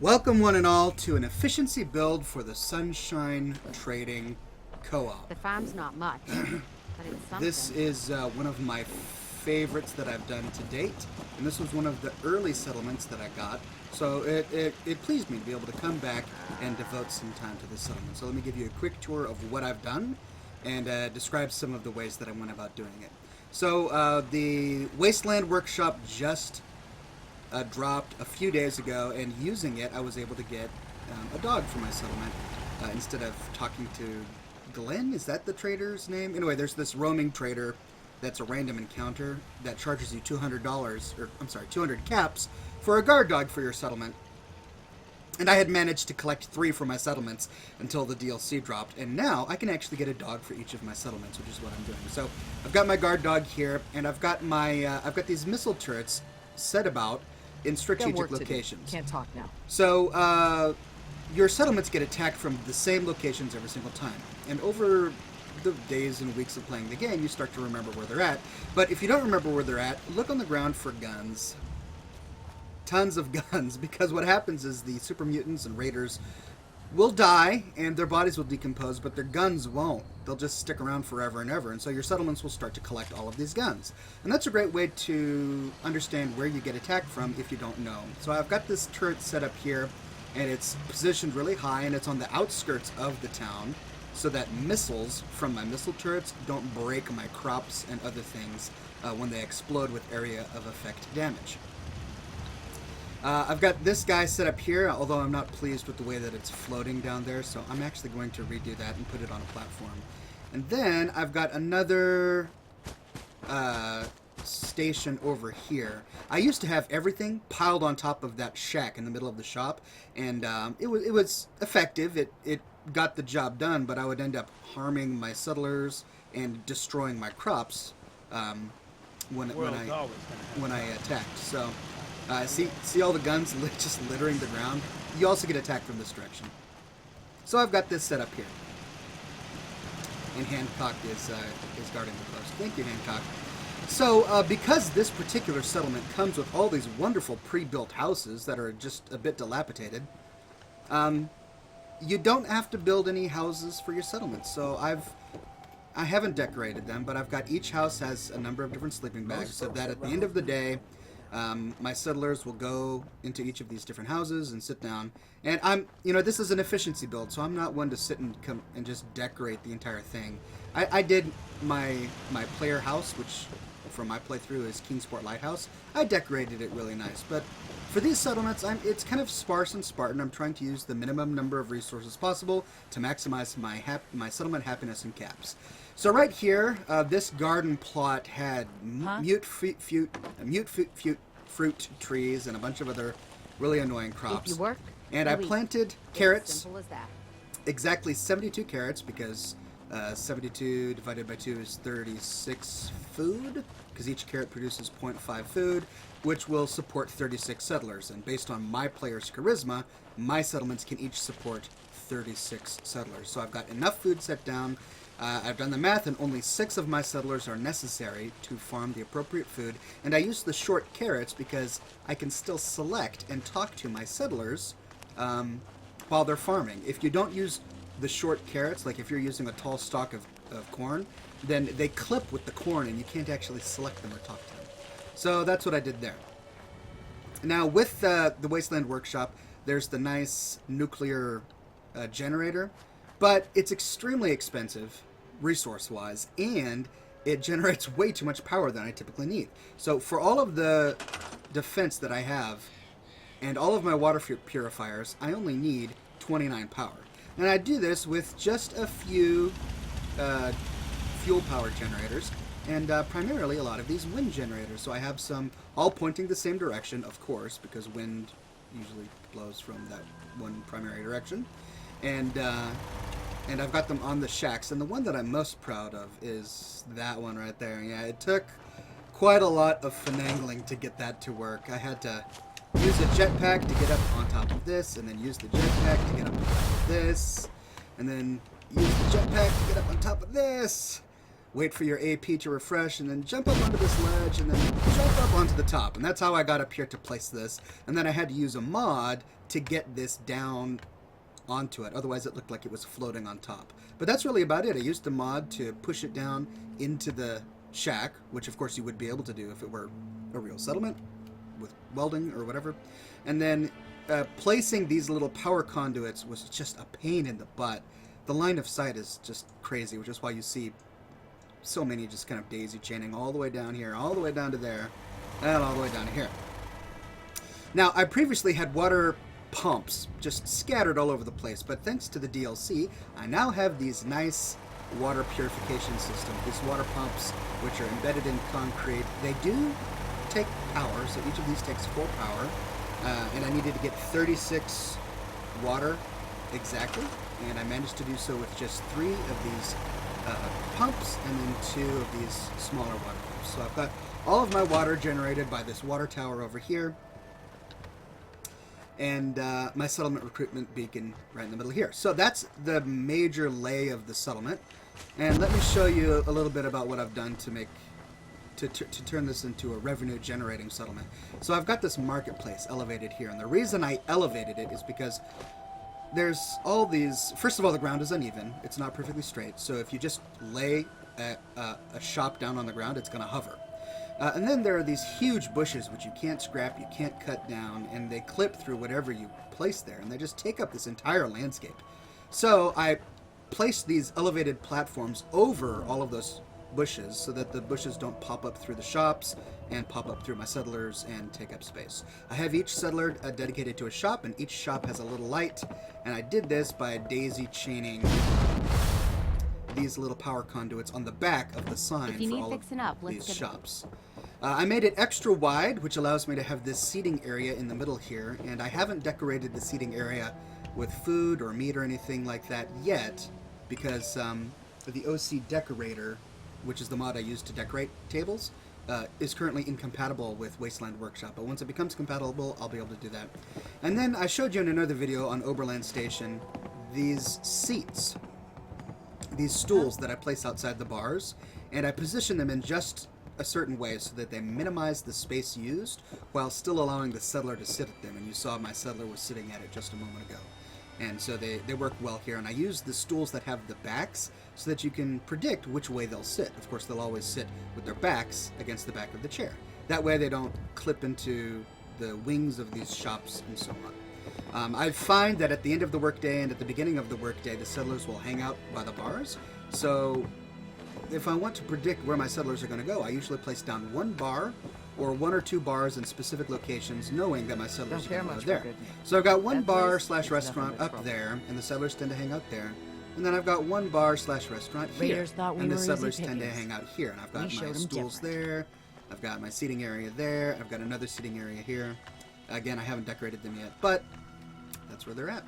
Welcome one and all to an efficiency build for the Sunshine Trading Co-op. The farm's not much, but it's something. This is one of my favorites that I've done to date, and this was one of the early settlements that I got, so it pleased me to be able to come back and devote some time to this settlement. So let me give you a quick tour of what I've done and describe some of the ways that I went about doing it. So the Wasteland Workshop just dropped a few days ago, and using it I was able to get a dog for my settlement instead of talking to Glenn. Is that the trader's name? Anyway, there's this roaming trader that's a random encounter that charges you $200, or I'm sorry, 200 caps for a guard dog for your settlement. And I had managed to collect 3 for my settlements until the DLC dropped, and now I can actually get a dog for each of my settlements, which is what I'm doing. So I've got my guard dog here, and I've got my I've got these missile turrets set about in strategic locations. Can't talk now. So your settlements get attacked from the same locations every single time, and over the days and weeks of playing the game, you start to remember where they're at. But if you don't remember where they're at, look on the ground for guns. Tons of guns, because what happens is the super mutants and raiders will die and their bodies will decompose, but their guns won't. They'll just stick around forever and ever, and so your settlements will start to collect all of these guns. And that's a great way to understand where you get attacked from if you don't know. So I've got this turret set up here, and it's positioned really high, and it's on the outskirts of the town, so that missiles from my missile turrets don't break my crops and other things when they explode with area of effect damage. I've got this guy set up here, although I'm not pleased with the way that it's floating down there, so I'm actually going to redo that and put it on a platform. And then I've got another station over here. I used to have everything piled on top of that shack in the middle of the shop, and it was effective. It got the job done, but I would end up harming my settlers and destroying my crops when I attacked. So. See all the guns just littering the ground? You also get attacked from this direction. So I've got this set up here. And Hancock is guarding the post. Thank you, Hancock. So because this particular settlement comes with all these wonderful pre-built houses that are just a bit dilapidated, you don't have to build any houses for your settlements. So I haven't decorated them, but I've got each house has a number of different sleeping bags, so that at the end of the day, my settlers will go into each of these different houses and sit down. And this is an efficiency build, so I'm not one to sit and come and just decorate the entire thing. I did my player house, which from my playthrough is Kingsport Lighthouse. I decorated it really nice, but for these settlements, it's kind of sparse and Spartan. I'm trying to use the minimum number of resources possible to maximize my settlement happiness and caps. So right here, this garden plot had mute fruit trees and a bunch of other really annoying crops. If you work, and I planted carrots. Simple as that. Exactly 72 carrots, because 72 divided by 2 is 36 food, because each carrot produces 0.5 food, which will support 36 settlers. And based on my player's charisma, my settlements can each support 36 settlers. So I've got enough food set down. I've done the math, and only 6 of my settlers are necessary to farm the appropriate food. And I use the short carrots because I can still select and talk to my settlers while they're farming. If you don't use the short carrots, like if you're using a tall stalk of corn, then they clip with the corn and you can't actually select them or talk to them. So that's what I did there. Now with the Wasteland Workshop, there's the nice nuclear generator, but it's extremely expensive resource-wise, and it generates way too much power than I typically need. So for all of the defense that I have and all of my water purifiers, I only need 29 power. And I do this with just a few fuel power generators, and primarily a lot of these wind generators. So I have some all pointing the same direction, of course, because wind usually blows from that one primary direction. And I've got them on the shacks, and the one that I'm most proud of is that one right there. Yeah, it took quite a lot of finagling to get that to work. I had to use a jetpack to get up on top of this, and then use the jetpack to get up on top of this, and then use the jetpack to get up on top of this. wait for your AP to refresh, and then jump up onto this ledge, and then jump up onto the top. And that's how I got up here to place this. And then I had to use a mod to get this down onto it. Otherwise, it looked like it was floating on top. But that's really about it. I used the mod to push it down into the shack, which of course you would be able to do if it were a real settlement with welding or whatever. And then placing these little power conduits was just a pain in the butt. The line of sight is just crazy, which is why you see so many just kind of daisy chaining all the way down here, all the way down to there, and all the way down to here. Now, I previously had water pumps just scattered all over the place, but thanks to the DLC, I now have these nice water purification systems. These water pumps, which are embedded in concrete, they do take power, so each of these takes 4 power, and I needed to get 36 water exactly, and I managed to do so with just 3 of these pumps and then 2 of these smaller water pumps. So I've got all of my water generated by this water tower over here, and my settlement recruitment beacon right in the middle here. So that's the major lay of the settlement. And let me show you a little bit about what I've done to make to turn this into a revenue generating settlement. So I've got this marketplace elevated here, and the reason I elevated it is because there's all these. First of all, the ground is uneven. It's not perfectly straight. So if you just lay a shop down on the ground, it's going to hover. And then there are these huge bushes which you can't scrap, you can't cut down, and they clip through whatever you place there, and they just take up this entire landscape. So I placed these elevated platforms over all of those bushes so that the bushes don't pop up through the shops and pop up through my settlers and take up space. I have each settler dedicated to a shop, and each shop has a little light, and I did this by daisy chaining these little power conduits on the back of the sign for all of these shops. I made it extra wide, which allows me to have this seating area in the middle here, and I haven't decorated the seating area with food or meat or anything like that yet, because the OC Decorator, which is the mod I use to decorate tables, is currently incompatible with Wasteland Workshop, but once it becomes compatible, I'll be able to do that. And then I showed you in another video on Oberland Station these seats, these stools that I place outside the bars, and I position them in just a certain way so that they minimize the space used while still allowing the settler to sit at them. And you saw my settler was sitting at it just a moment ago. And so they work well here. And I use the stools that have the backs so that you can predict which way they'll sit. Of course, they'll always sit with their backs against the back of the chair. That way they don't clip into the wings of these shops and so on. I find that at the end of the workday and at the beginning of the workday, the settlers will hang out by the bars. So if I want to predict where my settlers are going to go, I usually place down 1 bar or 1 or 2 bars in specific locations, knowing that my settlers are going to go there. So I've got 1 bar / restaurant up there, and the settlers tend to hang out there. And then I've got 1 bar / restaurant here, and the settlers tend to hang out here. And I've got my stools there, I've got my seating area there, I've got another seating area here. Again, I haven't decorated them yet, but that's where they're at.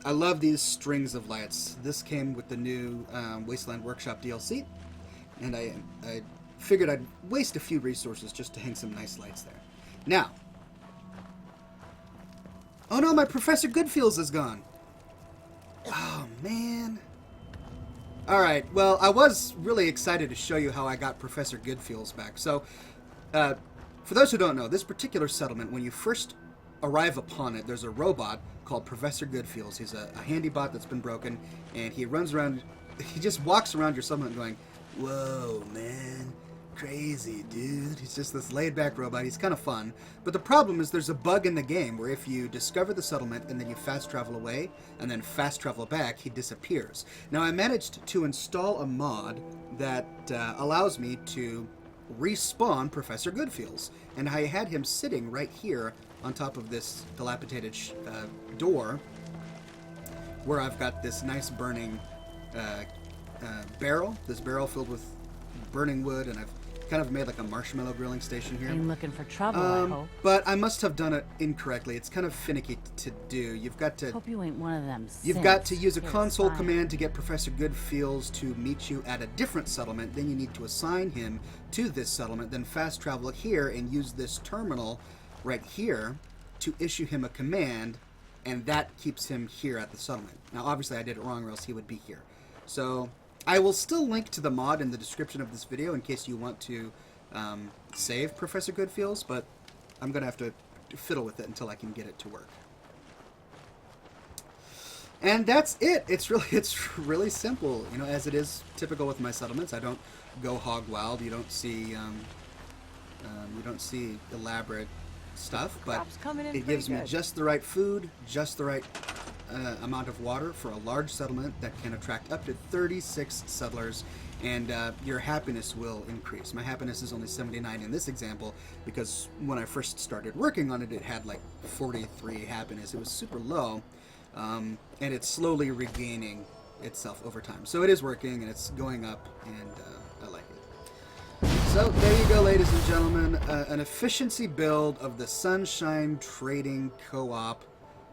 I love these strings of lights. This came with the new Wasteland Workshop DLC, and I figured I'd waste a few resources just to hang some nice lights there. Now, oh no, my Professor Goodfeels is gone. Oh man. Alright, well, I was really excited to show you how I got Professor Goodfeels back. So, for those who don't know, this particular settlement, when you first arrive upon it, there's a robot called Professor Goodfeels. He's a handy bot that's been broken, and he runs around, he just walks around your settlement going, whoa, man, crazy, dude. He's just this laid-back robot. He's kind of fun. But the problem is there's a bug in the game where if you discover the settlement and then you fast travel away and then fast travel back, he disappears. Now, I managed to install a mod that allows me to respawn Professor Goodfeels, and I had him sitting right here on top of this dilapidated door where I've got this nice burning barrel, this barrel filled with burning wood, and I've kind of made like a marshmallow grilling station here. Ain't looking for trouble, I hope. But I must have done it incorrectly. It's kind of finicky to do. You've got to... Hope you ain't one of them. You've got to use a console command to get Professor Goodfeels to meet you at a different settlement. Then you need to assign him to this settlement, then fast travel here and use this terminal right here to issue him a command, and that keeps him here at the settlement. Now, obviously, I did it wrong, or else he would be here. So I will still link to the mod in the description of this video in case you want to save Professor Goodfeels, but I'm going to have to fiddle with it until I can get it to work. And that's it. It's really simple, you know, as it is typical with my settlements. I don't go hog wild. You don't see elaborate stuff, but it gives me just the right food, just the right amount of water for a large settlement that can attract up to 36 settlers, and your happiness will increase. My happiness is only 79 in this example because when I first started working on it, it had like 43 happiness. It was super low, and it's slowly regaining itself over time. So it is working, and it's going up, and I like it. So there you go, ladies and gentlemen, an efficiency build of the Sunshine Trading Co-op,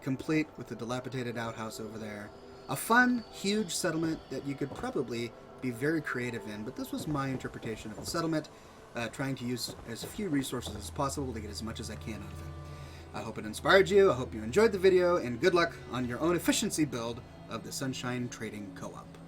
complete with the dilapidated outhouse over there. A fun, huge settlement that you could probably be very creative in, but this was my interpretation of the settlement, trying to use as few resources as possible to get as much as I can out of it. I hope it inspired you, I hope you enjoyed the video, and good luck on your own efficiency build of the Sunshine Trading Co-op.